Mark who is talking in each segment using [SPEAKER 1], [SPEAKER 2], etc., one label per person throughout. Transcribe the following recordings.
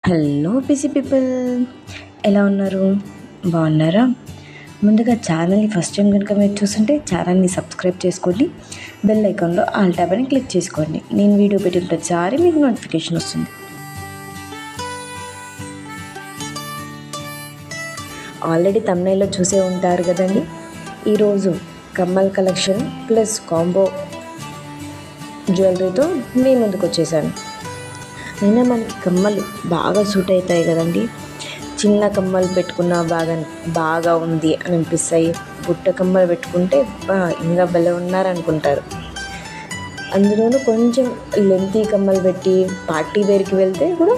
[SPEAKER 1] Hello busy people, ఎలా ఉన్నారు? బాగున్నారా? ముందుగా ఛానల్ని ఫస్ట్ టైం కనుక మీరు చూస్తుంటే ఛానల్ని సబ్స్క్రైబ్ చేసుకోండి. బెల్ ఐకాన్లో ఆల్ ట్యాబ్ అని క్లిక్ చేసుకోండి. నేను వీడియో పెట్టిన ప్రతిసారి మీకు నోటిఫికేషన్ వస్తుంది. ఆల్రెడీ థంబ్నెయిల్లో చూసే ఉంటారు కదండి. ఈరోజు కమ్మల్ కలెక్షన్ ప్లస్ కాంబో జ్యువెలరీతో మీ ముందుకు వచ్చేసాను. అయినా మనకి కమ్మలు బాగా సూట్ అవుతాయి కదండి. చిన్న కమ్మలు పెట్టుకున్నా బాగా ఉంది అని అనిపిస్తాయి. బుట్ట కమ్మలు పెట్టుకుంటే ఇంకా భలే ఉన్నారనుకుంటారు. అందులోనూ కొంచెం లెంతీ కమ్మలు పెట్టి పార్టీ వేర్కి వెళ్తే కూడా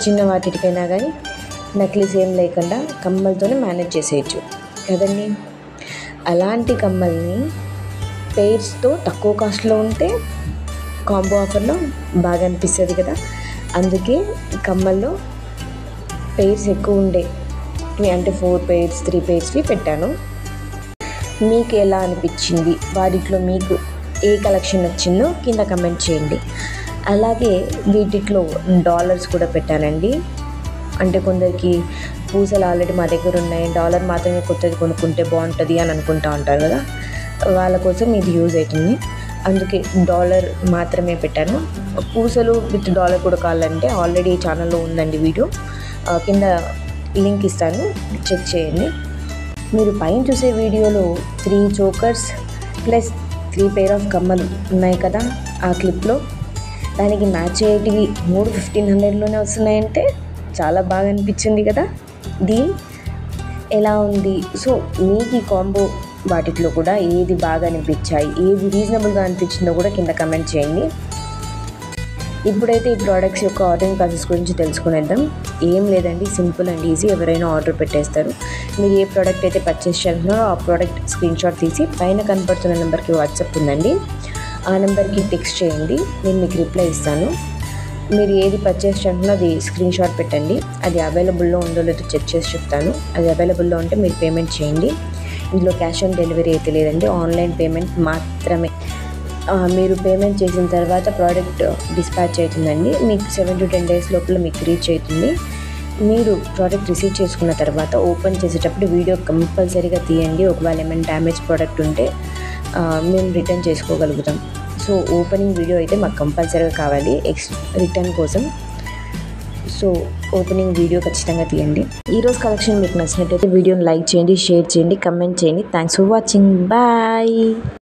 [SPEAKER 1] చిన్న వాటికైనా కానీ నక్లీస్ ఏం లేకుండా కమ్మలతోనే మేనేజ్ చేసేయచ్చు కదండి. అలాంటి కమ్మల్ని పెయిర్స్తో తక్కువ కాస్ట్లో ఉంటే కాంబో ఆఫర్లో బాగా అనిపిస్తుంది కదా. అందుకే కమ్మల్లో పెయిర్స్ ఎక్కువ ఉండే అంటే 4 పెయిర్స్ 3 పెయిర్స్వి పెట్టాను. మీకు ఎలా అనిపించింది, వాటిలో మీకు ఏ కలెక్షన్ నచ్చిందో కింద కమెంట్ చేయండి. అలాగే వీటిలో డాలర్స్ కూడా పెట్టానండి. అంటే కొందరికి పూసలు ఆల్రెడీ మా దగ్గర ఉన్నాయి, డాలర్ మాత్రమే కొత్తది కొనుక్కుంటే బాగుంటుంది అని అనుకుంటూ ఉంటారు కదా. వాళ్ళ కోసం ఇది యూజ్ అవుతుంది. అందుకే డాలర్ మాత్రమే పెట్టాను. పూసలు విత్ డాలర్ కూడా కావాలంటే ఆల్రెడీ ఛానల్లో ఉందండి వీడియో, కింద లింక్ ఇస్తాను, చెక్ చేయండి. మీరు పైన చూసే వీడియోలో 3 చోకర్స్ ప్లస్ 3 పెయిర్ ఆఫ్ కమ్మలు ఉన్నాయి కదా ఆ క్లిప్లో. దానికి మ్యాచ్ అయ్యేటివి 3 1500లోనే వస్తున్నాయంటే చాలా బాగా అనిపించింది కదా. దీని ఎలా ఉంది? సో మీకు ఈ కాంబో వాటిలో కూడా ఏది బాగా అనిపించాయి, ఏది రీజనబుల్గా అనిపించిందో కూడా కింద కమెంట్ చేయండి. ఇప్పుడైతే ఈ ప్రోడక్ట్స్ యొక్క ఆర్డరింగ్ ప్రాసెస్ గురించి తెలుసుకునేద్దాం. ఏం లేదండి, సింపుల్ అండ్ ఈజీ. ఎవరైనా ఆర్డర్ పెట్టేస్తారు. మీరు ఏ ప్రోడక్ట్ అయితే పర్చేస్ చేస్తున్నారో ఆ ప్రోడక్ట్ స్క్రీన్ షాట్ తీసి పైన కనపడుతున్న నెంబర్కి వాట్సాప్ ఉందండి, ఆ నెంబర్కి టెక్స్ట్ చేయండి. నేను మీకు రిప్లై ఇస్తాను. మీరు ఏది పర్చేస్ చేస్తున్నారో అది స్క్రీన్ షాట్ పెట్టండి. అది అవైలబుల్లో ఉందో లేదో చెక్ చేసి చెప్తాను. అది అవైలబుల్లో ఉంటే మీరు పేమెంట్ చేయండి. ఇందులో క్యాష్ ఆన్ డెలివరీ అయితే లేదండి, ఆన్లైన్ పేమెంట్ మాత్రమే. మీరు పేమెంట్ చేసిన తర్వాత ప్రోడక్ట్ డిస్పాచ్ అవుతుందండి. మీకు 7 to 10 days లోపల మీకు రీచ్ అవుతుంది. మీరు ప్రోడక్ట్ రిసీవ్ చేసుకున్న తర్వాత ఓపెన్ చేసేటప్పుడు వీడియో కంపల్సరీగా తీయండి. ఒకవేళ ఏమైనా డ్యామేజ్ ప్రోడక్ట్ ఉంటే మేము రిటర్న్ చేసుకోగలుగుతాం. సో ఓపెనింగ్ వీడియో అయితే మాకు కంపల్సరీగా కావాలి రిటర్న్ కోసం. సో ఓపెనింగ్ వీడియో ఖచ్చితంగా తీయండి. ఈరోజు కలెక్షన్ మీకు నచ్చినట్టయితే వీడియోని లైక్ చేయండి, షేర్ చేయండి, కమెంట్ చేయండి. Thanks for watching. బాయ్.